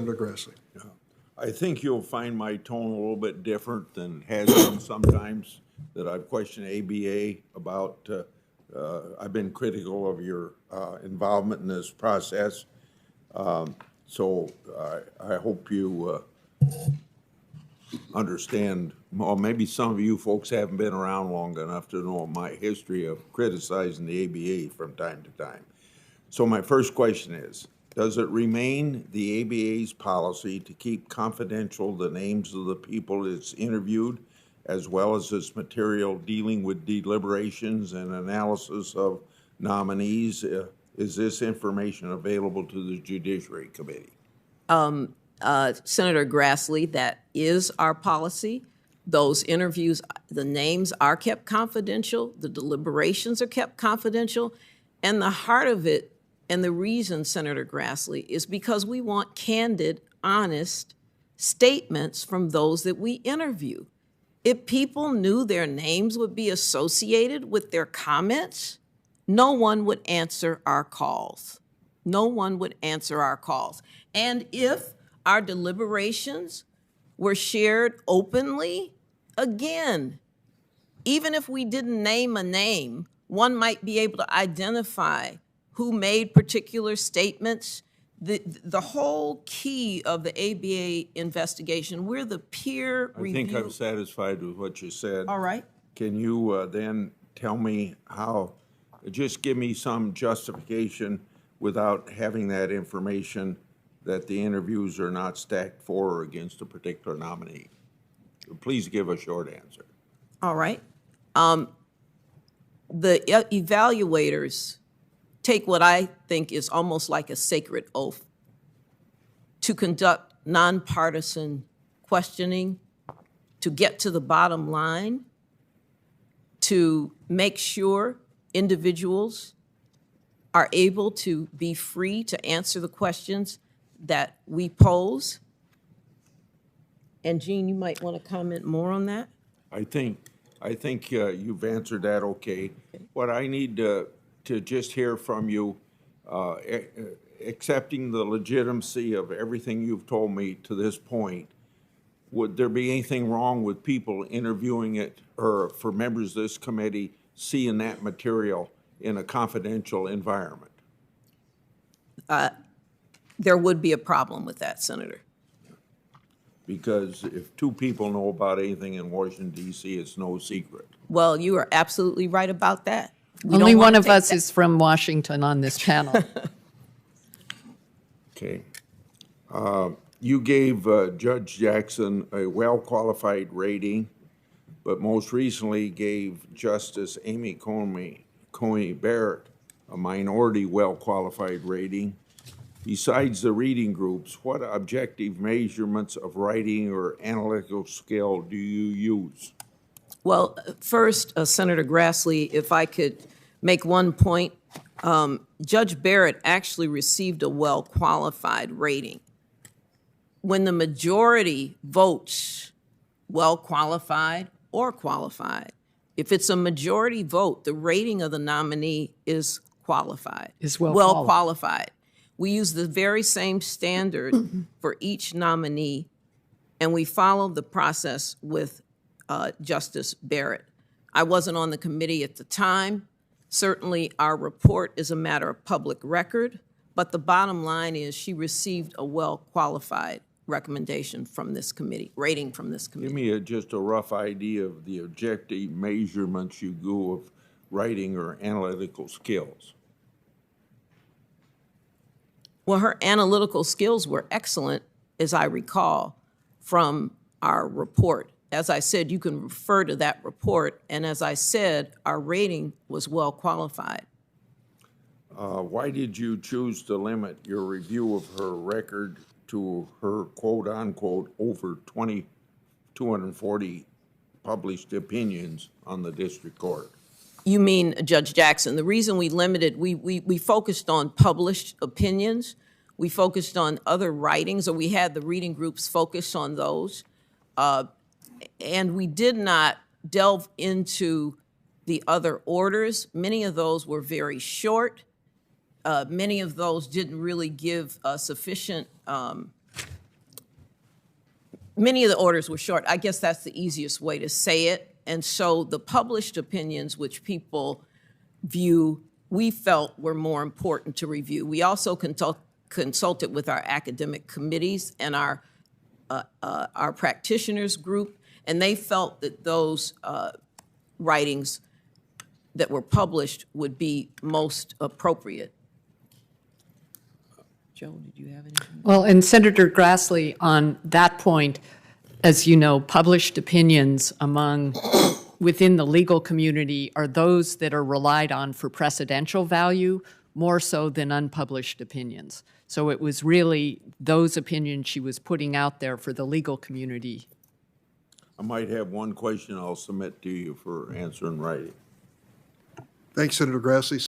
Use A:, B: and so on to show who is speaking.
A: Senator Grassley.
B: I think you'll find my tone a little bit different than has been sometimes that I've questioned ABA about. I've been critical of your involvement in this process. So I hope you understand. Well, maybe some of you folks haven't been around long enough to know my history of criticizing the ABA from time to time. So my first question is, does it remain the ABA's policy to keep confidential the names of the people it's interviewed, as well as its material dealing with deliberations and analysis of nominees? Is this information available to the Judiciary Committee?
C: Senator Grassley, that is our policy. Those interviews, the names are kept confidential, the deliberations are kept confidential, and the heart of it, and the reason, Senator Grassley, is because we want candid, honest statements from those that we interview. If people knew their names would be associated with their comments, no one would answer our calls. No one would answer our calls. And if our deliberations were shared openly, again, even if we didn't name a name, one might be able to identify who made particular statements. The whole key of the ABA investigation, we're the peer review.
B: I think I'm satisfied with what you said.
C: All right.
B: Can you then tell me how, just give me some justification without having that information that the interviews are not stacked for or against a particular nominee? Please give a short answer.
C: All right. The evaluators take what I think is almost like a sacred oath to conduct nonpartisan questioning, to get to the bottom line, to make sure individuals are able to be free to answer the questions that we pose. And Jean, you might want to comment more on that.
B: I think you've answered that okay. What I need to just hear from you, accepting the legitimacy of everything you've told me to this point, would there be anything wrong with people interviewing it or for members of this committee seeing that material in a confidential environment?
C: There would be a problem with that, Senator.
B: Because if two people know about anything in Washington, D.C., it's no secret.
C: Well, you are absolutely right about that.
D: Only one of us is from Washington on this panel.
B: Okay. You gave Judge Jackson a well-qualified rating, but most recently gave Justice Amy Coney Barrett a minority well-qualified rating. Besides the reading groups, what objective measurements of writing or analytical skill do you use?
C: Well, first, Senator Grassley, if I could make one point, Judge Barrett actually received a well-qualified rating. When the majority votes well-qualified or qualified, if it's a majority vote, the rating of the nominee is qualified.
D: Is
C: well qualified. We use the very same standard for each nominee, and we follow the process with Justice Barrett. I wasn't on the committee at the time. Certainly, our report is a matter of public record, but the bottom line is she received a well-qualified recommendation from this committee, rating from this committee.
B: Give me just a rough idea of the objective measurements you do of writing or analytical skills.
C: Well, her analytical skills were excellent, as I recall, from our report. As I said, you can refer to that report, and as I said, our rating was well qualified.
B: Why did you choose to limit your review of her record to her quote-unquote over 240 published opinions on the district court?
C: You mean Judge Jackson. The reason we limited, we focused on published opinions. We focused on other writings, or we had the reading groups focus on those. And we did not delve into the other orders. Many of those were very short. Many of those didn't really give sufficient many of the orders were short. I guess that's the easiest way to say it. And so the published opinions, which people view, we felt were more important to review. We also consulted with our academic committees and our practitioners group, and they felt that those writings that were published would be most appropriate. Joe, did you have anything?
D: Well, and Senator Grassley, on that point, as you know, published opinions within the legal community are those that are relied on for precedential value more so than unpublished opinions. So it was really those opinions she was putting out there for the legal community.
B: I might have one question I'll submit to you for answer in writing.
A: Thanks, Senator Grassley.